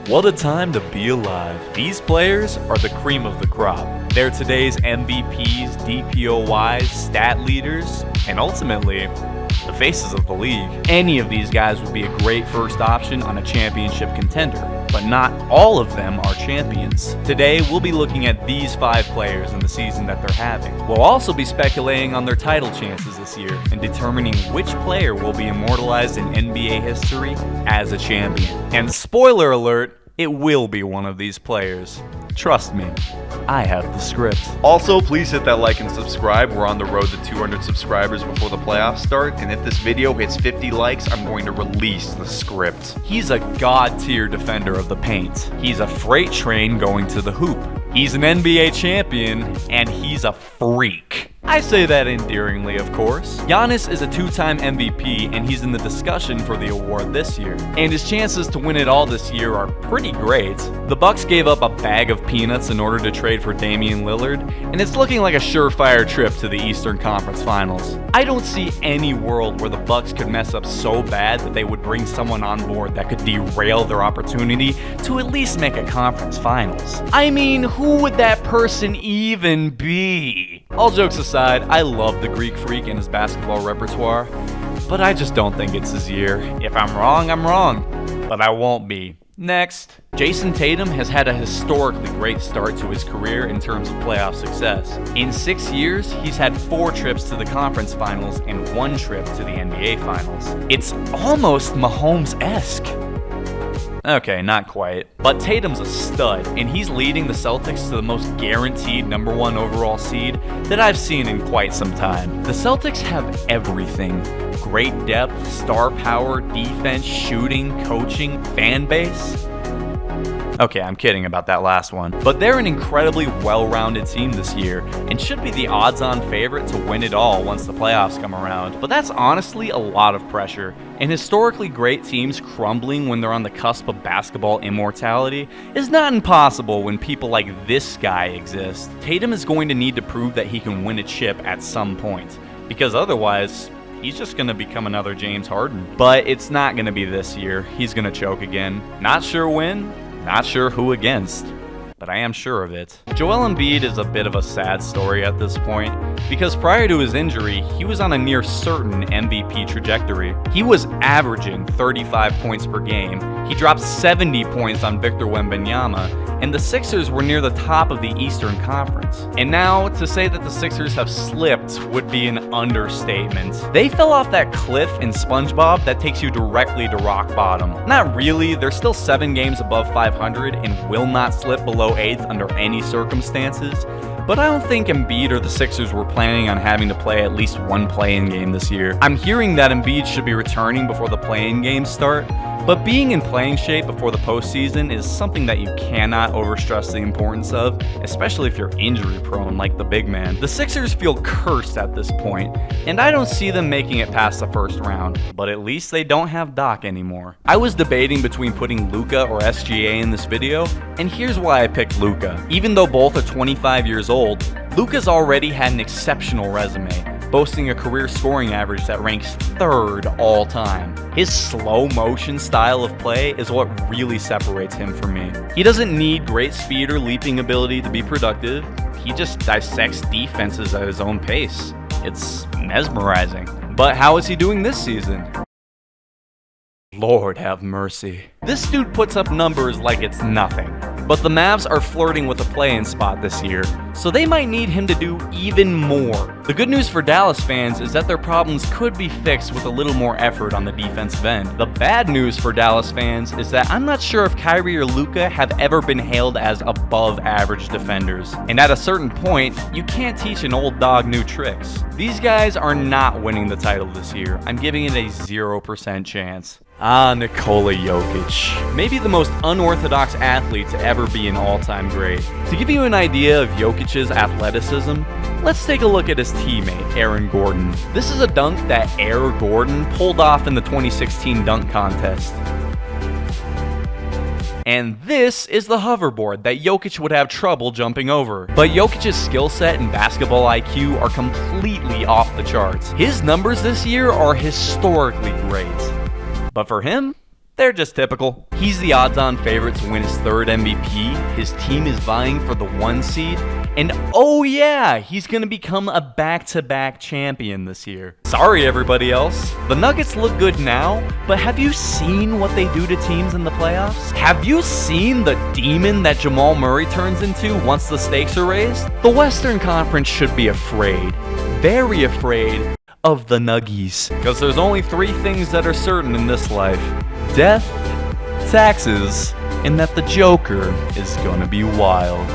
What a time to be alive. These players are the cream of the crop. They're today's MVPs, DPOYs, stat leaders, and ultimately, the faces of the league. Any of these guys would be a great first option on a championship contender, but not all of them are champions. Today, we'll be looking at these 5 players in the season that they're having. We'll also be speculating on their title chances this year and determining which player will be immortalized in NBA history as a champion. And spoiler alert, it will be one of these players. Trust me, I have the script. Also, please hit that like and subscribe. We're on the road to 200 subscribers before the playoffs start, and if this video hits 50 likes, I'm going to release the script. He's a god-tier defender of the paint. He's a freight train going to the hoop. He's an NBA champion, and he's a freak. I say that endearingly, of course. Giannis is a 2-time MVP, and he's in the discussion for the award this year. And his chances to win it all this year are pretty great. The Bucks gave up a bag of peanuts in order to trade for Damian Lillard, and it's looking like a surefire trip to the Eastern Conference Finals. I don't see any world where the Bucks could mess up so bad that they would bring someone on board that could derail their opportunity to at least make a conference finals. I mean, who would that person even be? All jokes aside, I love the Greek Freak and his basketball repertoire, but I just don't think it's his year. If I'm wrong, I'm wrong, but I won't be. Next, Jayson Tatum has had a historically great start to his career in terms of playoff success. In 6 years, he's had 4 trips to the conference finals and 1 trip to the NBA finals. It's almost Mahomes-esque. Okay, not quite. But Tatum's a stud, and he's leading the Celtics to the most guaranteed #1 overall seed that I've seen in quite some time. The Celtics have everything. Great depth, star power, defense, shooting, coaching, fan base. Okay, I'm kidding about that last one. But they're an incredibly well-rounded team this year, and should be the odds-on favorite to win it all once the playoffs come around. But that's honestly a lot of pressure, and historically great teams crumbling when they're on the cusp of basketball immortality is not impossible when people like this guy exist. Tatum is going to need to prove that he can win a chip at some point, because otherwise, he's just going to become another James Harden. But it's not going to be this year. He's going to choke again. Not sure when. Not sure who against, but I am sure of it. Joel Embiid is a bit of a sad story at this point, because prior to his injury, he was on a near certain MVP trajectory. He was averaging 35 points per game, he dropped 70 points on Victor Wembanyama, and the Sixers were near the top of the Eastern Conference. And now, to say that the Sixers have slipped would be an understatement. They fell off that cliff in SpongeBob that takes you directly to rock bottom. Not really, they're still 7 games above 500 and will not slip below 8th under any circumstances, but I don't think Embiid or the Sixers were planning on having to play at least one play-in game this year. I'm hearing that Embiid should be returning before the play-in games start, but being in playing shape before the postseason is something that you cannot overstress the importance of, especially if you're injury prone like the big man. The Sixers feel cursed at this point, and I don't see them making it past the first round, but at least they don't have Doc anymore. I was debating between putting Luka or SGA in this video, and here's why I picked Luka. Even though both are 25 years old, Luka's already had an exceptional resume, boasting a career scoring average that ranks 3rd all time. His slow motion style of play is what really separates him from me. He doesn't need great speed or leaping ability to be productive. He just dissects defenses at his own pace. It's mesmerizing. But how is he doing this season? Lord have mercy. This dude puts up numbers like it's nothing. But the Mavs are flirting with a play-in spot this year, so they might need him to do even more. The good news for Dallas fans is that their problems could be fixed with a little more effort on the defensive end. The bad news for Dallas fans is that I'm not sure if Kyrie or Luka have ever been hailed as above-average defenders. And at a certain point, you can't teach an old dog new tricks. These guys are not winning the title this year. I'm giving it a 0% chance. Nikola Jokic. Maybe the most unorthodox athlete to ever be an all-time great. To give you an idea of Jokic's athleticism, let's take a look at his teammate, Aaron Gordon. This is a dunk that Aaron Gordon pulled off in the 2016 dunk contest. And this is the hoverboard that Jokic would have trouble jumping over. But Jokic's skill set and basketball IQ are completely off the charts. His numbers this year are historically great. But for him, They're just typical. He's the odds-on favorite to win his third MVP. His team is vying for the 1 seed. And oh yeah, he's gonna become a back-to-back champion this year. Sorry everybody else. The Nuggets look good now, but have you seen what they do to teams in the playoffs? Have you seen the demon that Jamal Murray turns into once the stakes are raised? The Western Conference should be afraid, very afraid, of the Nuggies. Because there's only 3 things that are certain in this life: death, taxes, and that the Joker is gonna be wild.